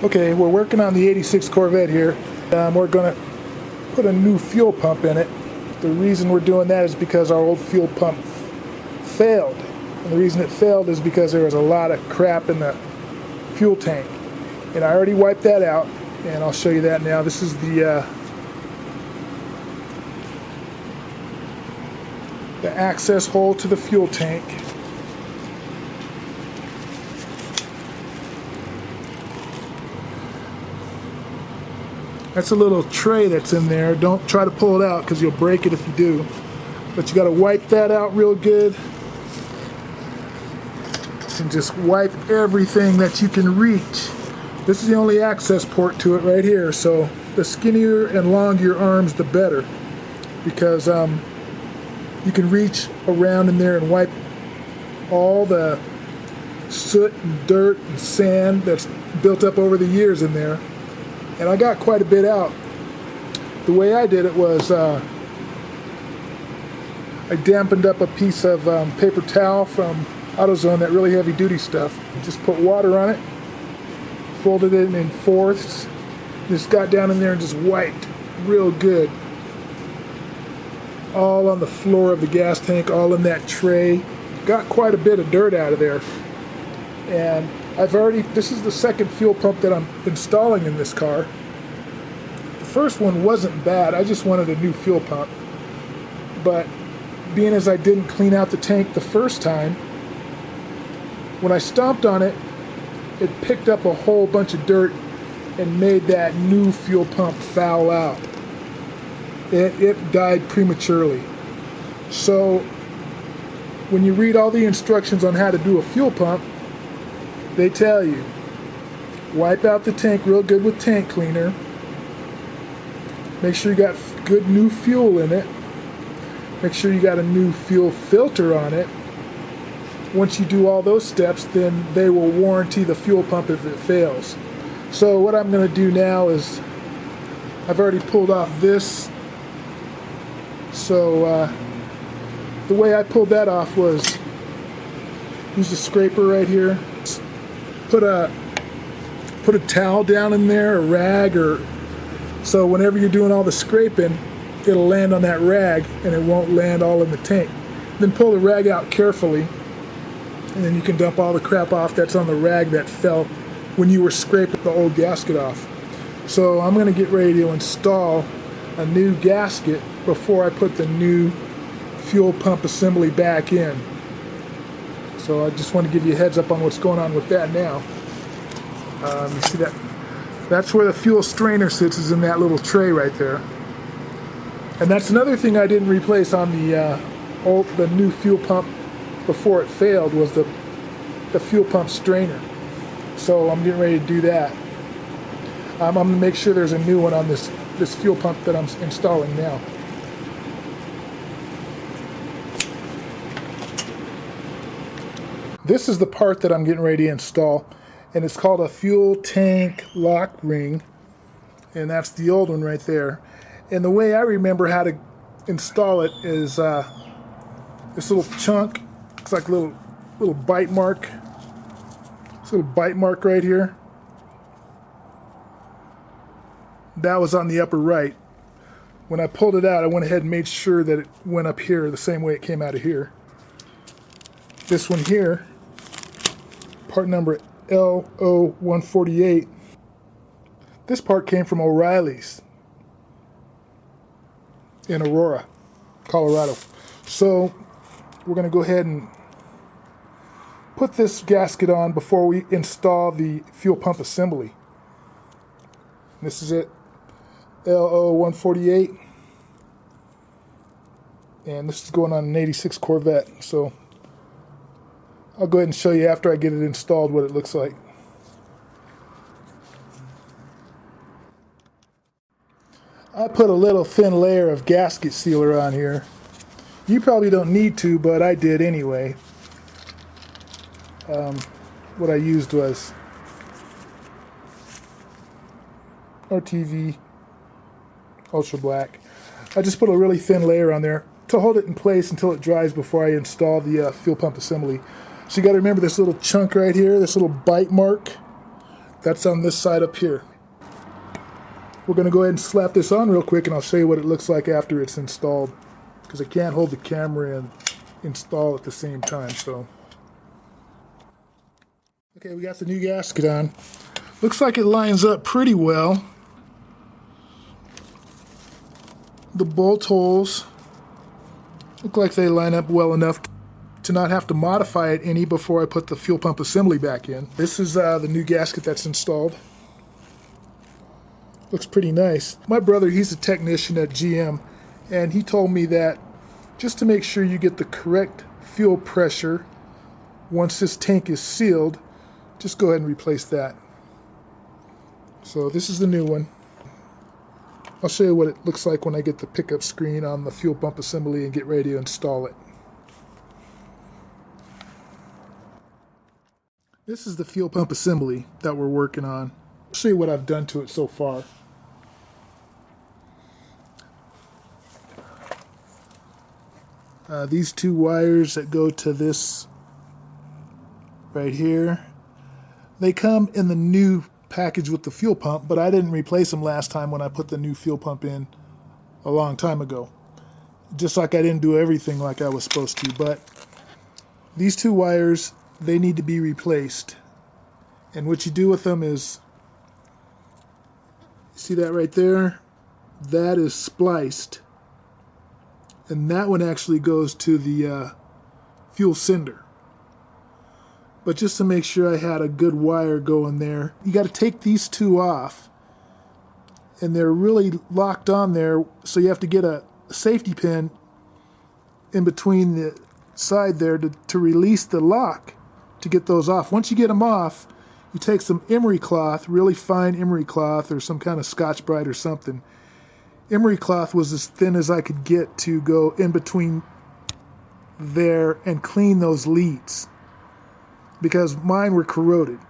Okay, we're working on the 86 Corvette here. We're going to put a new fuel pump in it. The reason we're doing that is because our old fuel pump failed. And the reason it failed is because there was a lot of crap in the fuel tank. And I already wiped that out, and I'll show you that now. This is the access hole to the fuel tank. That's a little tray that's in there. Don't try to pull it out because you'll break it if you do. But you got to wipe that out real good. And just wipe everything that you can reach. This is the only access port to it right here. So the skinnier and longer your arms, the better. Because you can reach around in there and wipe all the soot and dirt and sand that's built up over the years in there. And I got quite a bit out. The way I did it was I dampened up a piece of paper towel from AutoZone, that really heavy duty stuff. Just put water on it, folded it in fourths, just got down in there and just wiped real good. All on the floor of the gas tank, all in that tray. Got quite a bit of dirt out of there. And this is the second fuel pump that I'm installing in this car. The first one wasn't bad, I just wanted a new fuel pump. But being as I didn't clean out the tank the first time, when I stomped on it, it picked up a whole bunch of dirt and made that new fuel pump foul out. It died prematurely. So when you read all the instructions on how to do a fuel pump, they tell you, wipe out the tank real good with tank cleaner. Make sure you got good new fuel in it. Make sure you got a new fuel filter on it. Once you do all those steps, then they will warranty the fuel pump if it fails. So what I'm going to do now is, I've already pulled off this. So the way I pulled that off was use a scraper right here. Put a towel down in there, a rag, or so whenever you're doing all the scraping, it'll land on that rag and it won't land all in the tank. Then pull the rag out carefully, and then you can dump all the crap off that's on the rag that fell when you were scraping the old gasket off. So I'm going to get ready to install a new gasket before I put the new fuel pump assembly back in. So I just want to give you a heads up on what's going on with that now. You see that? That's where the fuel strainer sits, is in that little tray right there. And that's another thing I didn't replace on the new fuel pump before it failed, was the fuel pump strainer. So I'm getting ready to do that. I'm going to make sure there's a new one on this fuel pump that I'm installing now. This is the part that I'm getting ready to install, and it's called a fuel tank lock ring, and that's the old one right there. And the way I remember how to install it is this little chunk. It's like a little bite mark. This little bite mark right here. That was on the upper right. When I pulled it out, I went ahead and made sure that it went up here the same way it came out of here. This one here, part number LO148. This part came from O'Reilly's in Aurora, Colorado. So we're going to go ahead and put this gasket on before we install the fuel pump assembly. This is it, LO148, and this is going on an 86 Corvette. So I'll go ahead and show you after I get it installed what it looks like. I put a little thin layer of gasket sealer on here. You probably don't need to, but I did anyway. What I used was RTV Ultra Black. I just put a really thin layer on there to hold it in place until it dries before I install the fuel pump assembly. So you got to remember this little chunk right here, this little bite mark That's on this side up here. We're going to go ahead and slap this on real quick, and I'll show you what it looks like after it's installed, because I can't hold the camera and install at the same time. So, okay, we got the new gasket on. Looks like it lines up pretty well. The bolt holes look like they line up well enough to not have to modify it any before I put the fuel pump assembly back in. This is the new gasket that's installed. Looks pretty nice. My brother, he's a technician at GM, and he told me that just to make sure you get the correct fuel pressure once this tank is sealed, just go ahead and replace that. So this is the new one. I'll show you what it looks like when I get the pickup screen on the fuel pump assembly and get ready to install it. This is the fuel pump assembly that we're working on. I'll show you what I've done to it so far. These two wires that go to this right here, they come in the new package with the fuel pump, but I didn't replace them last time when I put the new fuel pump in a long time ago. Just like I didn't do everything like I was supposed to, but these two wires, they need to be replaced. And what you do with them is, see that right there? That is spliced. And that one actually goes to the fuel sender. But just to make sure I had a good wire going there, you got to take these two off. And they're really locked on there, so you have to get a safety pin in between the side there to release the lock to get those off. Once you get them off, you take some emery cloth, really fine emery cloth, or some kind of Scotch-Brite or something. Emery cloth was as thin as I could get to go in between there and clean those leads, because mine were corroded.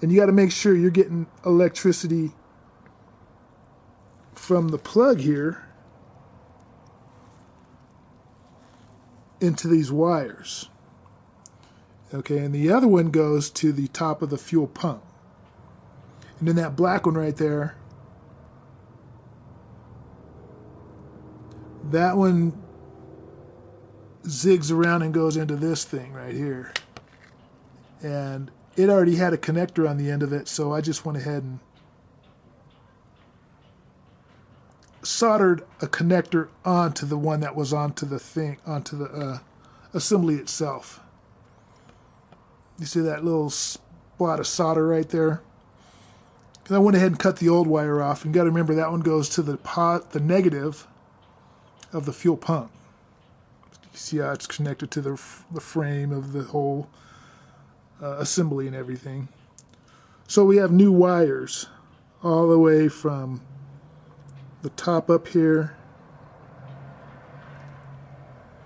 And you got to make sure you're getting electricity from the plug here into these wires. Okay, and the other one goes to the top of the fuel pump. And then that black one right there, that one zigs around and goes into this thing right here. And it already had a connector on the end of it, so I just went ahead and soldered a connector onto the one that was onto the thing, onto the assembly itself. You see that little spot of solder right there? And I went ahead and cut the old wire off. And you got to remember that one goes to the negative of the fuel pump. You see how it's connected to the frame of the whole assembly and everything. So we have new wires all the way from the top up here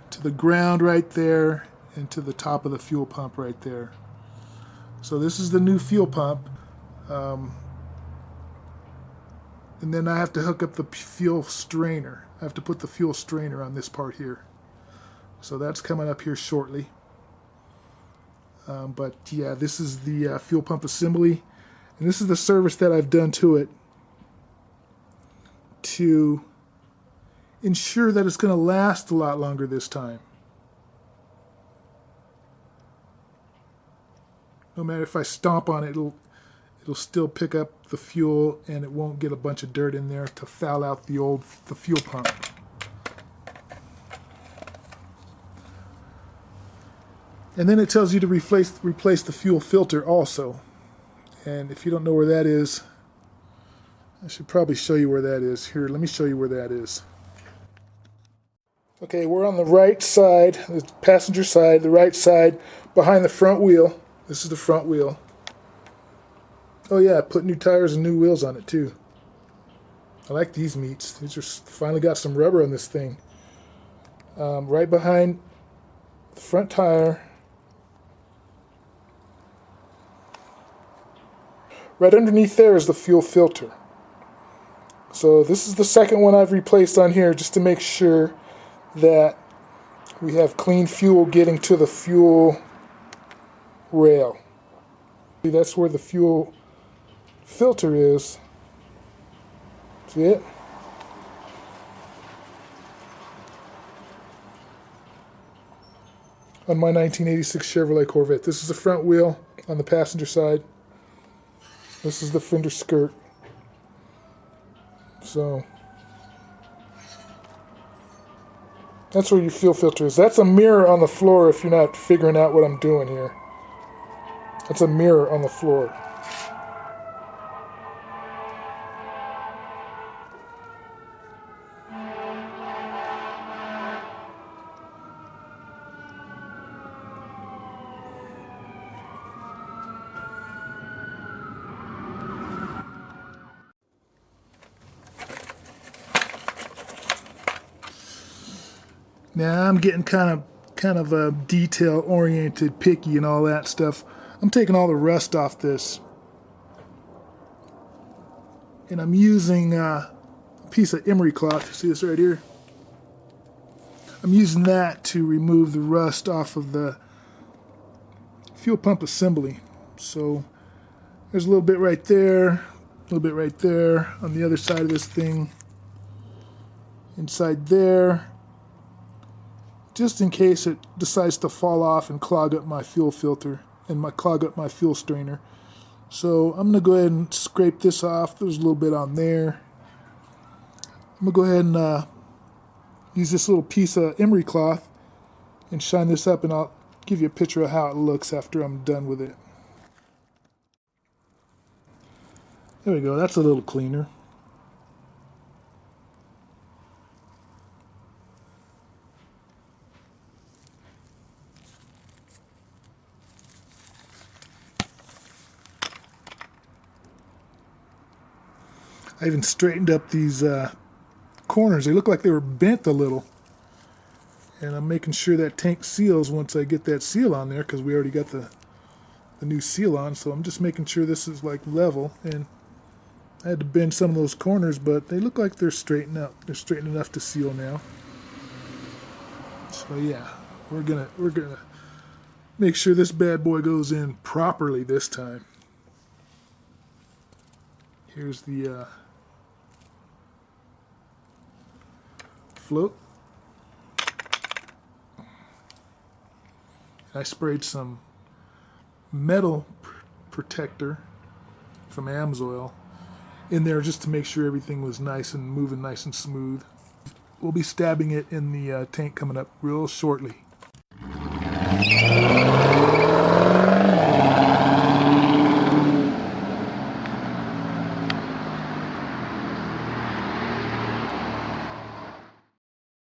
to the ground right there and to the top of the fuel pump right there. So this is the new fuel pump. And then I have to hook up the fuel strainer. I have to put the fuel strainer on this part here. So that's coming up here shortly. But yeah, this is the fuel pump assembly. And this is the service that I've done to it to ensure that it's going to last a lot longer this time. No matter if I stomp on it, it'll still pick up the fuel, and it won't get a bunch of dirt in there to foul out the fuel pump. And then it tells you to replace the fuel filter also. And if you don't know where that is, I should probably show you where that is. Here, let me show you where that is. Okay, we're on the right side, the passenger side, the right side, behind the front wheel. This is the front wheel. Oh yeah, I put new tires and new wheels on it too. I like these meats. These are finally got some rubber on this thing. Right behind the front tire. Right underneath there is the fuel filter. So this is the second one I've replaced on here, just to make sure that we have clean fuel getting to the fuel rail. See, that's where the fuel filter is. See it? On my 1986 Chevrolet Corvette. This is the front wheel on the passenger side. This is the fender skirt. So that's where your fuel filter is. That's a mirror on the floor if you're not figuring out what I'm doing here. That's a mirror on the floor. Now I'm getting kind of a detail-oriented, picky, and all that stuff. I'm taking all the rust off this, and I'm using a piece of emery cloth. You see this right here? I'm using that to remove the rust off of the fuel pump assembly. So there's a little bit right there, a little bit right there on the other side of this thing, inside there, just in case it decides to fall off and clog up my fuel filter and clog up my fuel strainer. So I'm going to go ahead and scrape this off. There's a little bit on there. I'm going to go ahead and use this little piece of emery cloth and shine this up, and I'll give you a picture of how it looks after I'm done with it. There we go. That's a little cleaner. I even straightened up these corners. They look like they were bent a little. And I'm making sure that tank seals once I get that seal on there, because we already got the new seal on. So I'm just making sure this is like level. And I had to bend some of those corners, but they look like they're straightened up. They're straightened enough to seal now. So yeah, we're gonna make sure this bad boy goes in properly this time. Here's the float. I sprayed some metal protector from Amsoil in there just to make sure everything was nice and moving nice and smooth. We'll be stabbing it in the tank coming up real shortly.